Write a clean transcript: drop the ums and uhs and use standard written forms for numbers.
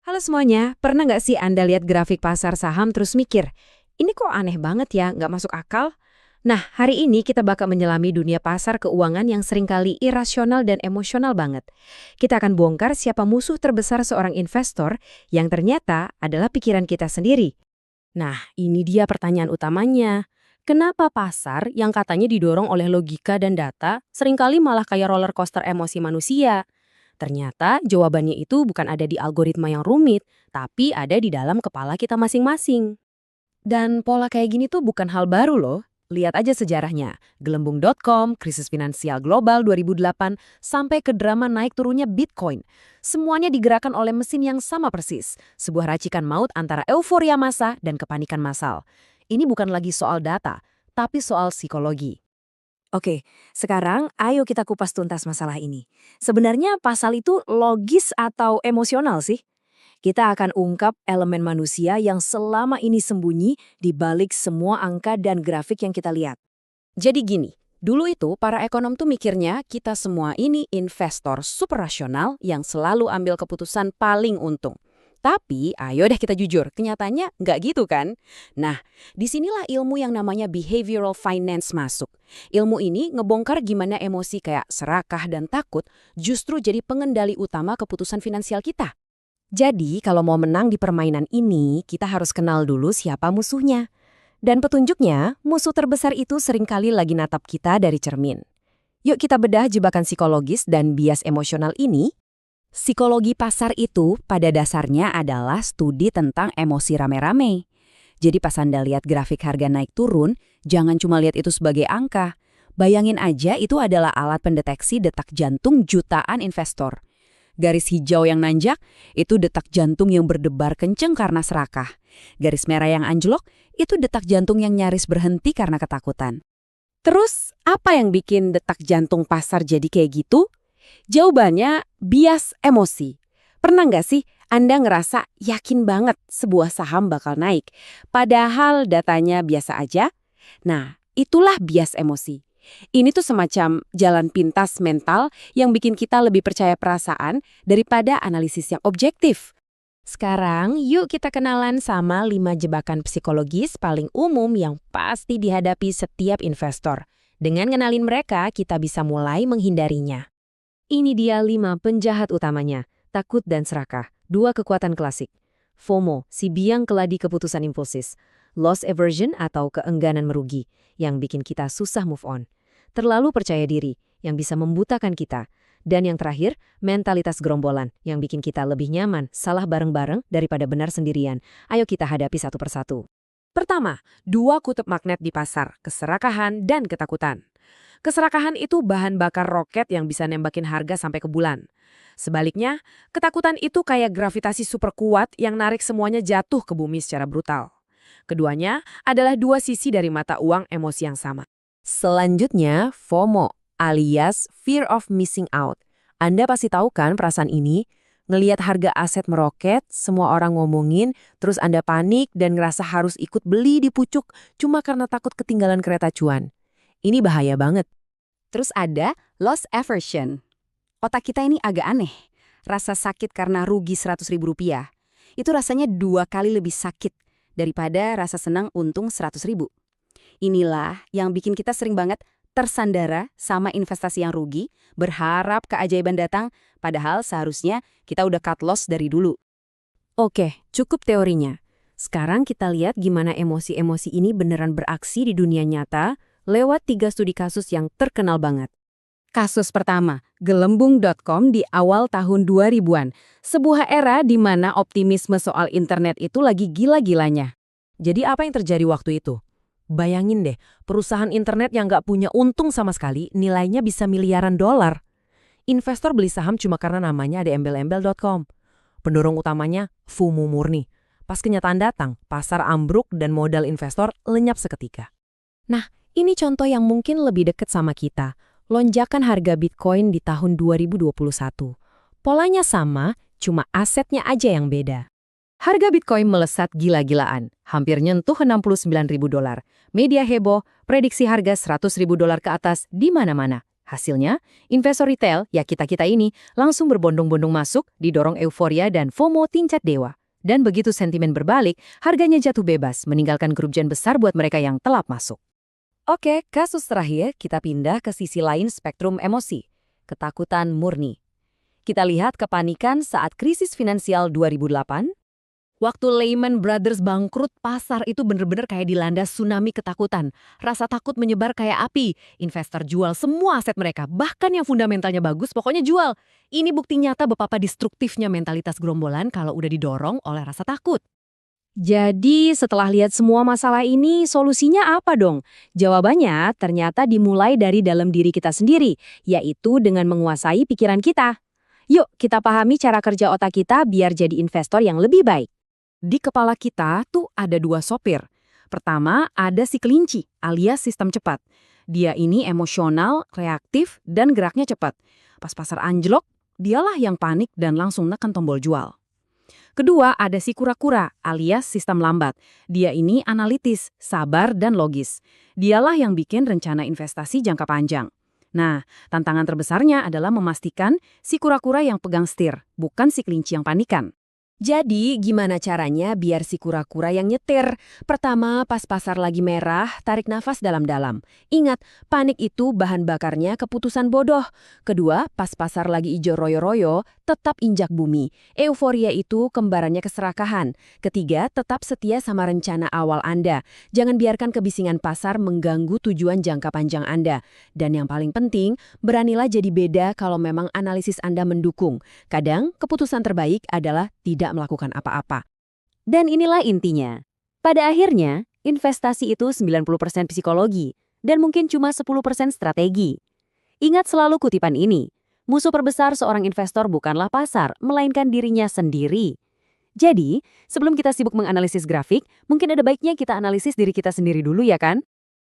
Halo semuanya, pernah nggak sih Anda lihat grafik pasar saham terus mikir, ini kok aneh banget ya, nggak masuk akal? Nah, hari ini kita bakal menyelami dunia pasar keuangan yang seringkali irasional dan emosional banget. Kita akan bongkar siapa musuh terbesar seorang investor yang ternyata adalah pikiran kita sendiri. Nah, ini dia pertanyaan utamanya. Kenapa pasar yang katanya didorong oleh logika dan data seringkali malah kayak roller coaster emosi manusia? Ternyata jawabannya itu bukan ada di algoritma yang rumit, tapi ada di dalam kepala kita masing-masing. Dan pola kayak gini tuh bukan hal baru loh. Lihat aja sejarahnya. Gelembung.com, krisis finansial global 2008, sampai ke drama naik turunnya Bitcoin. Semuanya digerakkan oleh mesin yang sama persis. Sebuah racikan maut antara euforia massa dan kepanikan massal. Ini bukan lagi soal data, tapi soal psikologi. Oke, sekarang ayo kita kupas tuntas masalah ini. Sebenarnya pasal itu logis atau emosional sih? Kita akan ungkap elemen manusia yang selama ini sembunyi di balik semua angka dan grafik yang kita lihat. Jadi gini, dulu itu para ekonom tuh mikirnya kita semua ini investor super rasional yang selalu ambil keputusan paling untung. Tapi, ayo deh kita jujur, kenyataannya nggak gitu kan? Nah, disinilah ilmu yang namanya behavioral finance masuk. Ilmu ini ngebongkar gimana emosi kayak serakah dan takut justru jadi pengendali utama keputusan finansial kita. Jadi, kalau mau menang di permainan ini, kita harus kenal dulu siapa musuhnya. Dan petunjuknya, musuh terbesar itu seringkali lagi natap kita dari cermin. Yuk kita bedah jebakan psikologis dan bias emosional ini. Psikologi pasar itu pada dasarnya adalah studi tentang emosi rame-rame. Jadi pas Anda lihat grafik harga naik turun, jangan cuma lihat itu sebagai angka. Bayangin aja itu adalah alat pendeteksi detak jantung jutaan investor. Garis hijau yang nanjak, itu detak jantung yang berdebar kenceng karena serakah. Garis merah yang anjlok, itu detak jantung yang nyaris berhenti karena ketakutan. Terus, apa yang bikin detak jantung pasar jadi kayak gitu? Jawabannya, bias emosi. Pernah nggak sih Anda ngerasa yakin banget sebuah saham bakal naik, padahal datanya biasa aja? Nah, itulah bias emosi. Ini tuh semacam jalan pintas mental yang bikin kita lebih percaya perasaan daripada analisis yang objektif. Sekarang, yuk kita kenalan sama 5 jebakan psikologis paling umum yang pasti dihadapi setiap investor. Dengan kenalin mereka, kita bisa mulai menghindarinya. Ini dia 5 penjahat utamanya, takut dan serakah, 2 kekuatan klasik. FOMO, si biang keladi keputusan impulsis. Loss aversion atau keengganan merugi, yang bikin kita susah move on. Terlalu percaya diri, yang bisa membutakan kita. Dan yang terakhir, mentalitas gerombolan, yang bikin kita lebih nyaman, salah bareng-bareng daripada benar sendirian. Ayo kita hadapi satu persatu. Pertama, 2 kutub magnet di pasar, keserakahan dan ketakutan. Keserakahan itu bahan bakar roket yang bisa nembakin harga sampai ke bulan. Sebaliknya, ketakutan itu kayak gravitasi super kuat yang narik semuanya jatuh ke bumi secara brutal. Keduanya adalah 2 sisi dari mata uang emosi yang sama. Selanjutnya, FOMO, alias Fear of Missing Out. Anda pasti tahu kan perasaan ini? Ngelihat harga aset meroket, semua orang ngomongin, terus Anda panik dan ngerasa harus ikut beli di pucuk cuma karena takut ketinggalan kereta cuan. Ini bahaya banget. Terus ada loss aversion. Otak kita ini agak aneh. Rasa sakit karena rugi Rp100.000. Itu rasanya 2 kali lebih sakit daripada rasa senang untung Rp100.000. Inilah yang bikin kita sering banget tersandara sama investasi yang rugi, berharap keajaiban datang, padahal seharusnya kita udah cut loss dari dulu. Oke, cukup teorinya. Sekarang kita lihat gimana emosi-emosi ini beneran beraksi di dunia nyata lewat 3 studi kasus yang terkenal banget. Kasus pertama, gelembung.com di awal tahun 2000-an. Sebuah era di mana optimisme soal internet itu lagi gila-gilanya. Jadi apa yang terjadi waktu itu? Bayangin deh, perusahaan internet yang nggak punya untung sama sekali, nilainya bisa miliaran dolar. Investor beli saham cuma karena namanya ada embel-embel.com. Pendorong utamanya FOMO murni. Pas kenyataan datang, pasar ambruk dan modal investor lenyap seketika. Nah, ini contoh yang mungkin lebih dekat sama kita. Lonjakan harga Bitcoin di tahun 2021. Polanya sama, cuma asetnya aja yang beda. Harga Bitcoin melesat gila-gilaan, hampir nyentuh $69.000. Media heboh, prediksi harga $100.000 ke atas di mana-mana. Hasilnya, investor retail, ya kita-kita ini, langsung berbondong-bondong masuk, didorong euforia dan FOMO tingkat dewa. Dan begitu sentimen berbalik, harganya jatuh bebas, meninggalkan kerugian besar buat mereka yang telat masuk. Oke, kasus terakhir kita pindah ke sisi lain spektrum emosi, ketakutan murni. Kita lihat kepanikan saat krisis finansial 2008. Waktu Lehman Brothers bangkrut, pasar itu bener-bener kayak dilanda tsunami ketakutan. Rasa takut menyebar kayak api. Investor jual semua aset mereka, bahkan yang fundamentalnya bagus, pokoknya jual. Ini bukti nyata betapa destruktifnya mentalitas gerombolan kalau udah didorong oleh rasa takut. Jadi setelah lihat semua masalah ini, solusinya apa dong? Jawabannya ternyata dimulai dari dalam diri kita sendiri, yaitu dengan menguasai pikiran kita. Yuk kita pahami cara kerja otak kita biar jadi investor yang lebih baik. Di kepala kita tuh ada dua sopir. Pertama, ada si kelinci, alias sistem cepat. Dia ini emosional, reaktif, dan geraknya cepat. Pas pasar anjlok, dialah yang panik dan langsung neken tombol jual. Kedua, ada si kura-kura, alias sistem lambat. Dia ini analitis, sabar, dan logis. Dialah yang bikin rencana investasi jangka panjang. Nah, tantangan terbesarnya adalah memastikan si kura-kura yang pegang setir, bukan si kelinci yang panikan. Jadi, gimana caranya biar si kura-kura yang nyetir? Pertama, pas pasar lagi merah, tarik nafas dalam-dalam. Ingat, panik itu bahan bakarnya keputusan bodoh. Kedua, pas pasar lagi ijo royo-royo, tetap injak bumi. Euforia itu kembarannya keserakahan. Ketiga, tetap setia sama rencana awal Anda. Jangan biarkan kebisingan pasar mengganggu tujuan jangka panjang Anda. Dan yang paling penting, beranilah jadi beda kalau memang analisis Anda mendukung. Kadang, keputusan terbaik adalah tidak melakukan apa-apa. Dan inilah intinya. Pada akhirnya, investasi itu 90% psikologi dan mungkin cuma 10% strategi. Ingat selalu kutipan ini. Musuh terbesar seorang investor bukanlah pasar, melainkan dirinya sendiri. Jadi, sebelum kita sibuk menganalisis grafik, mungkin ada baiknya kita analisis diri kita sendiri dulu ya kan?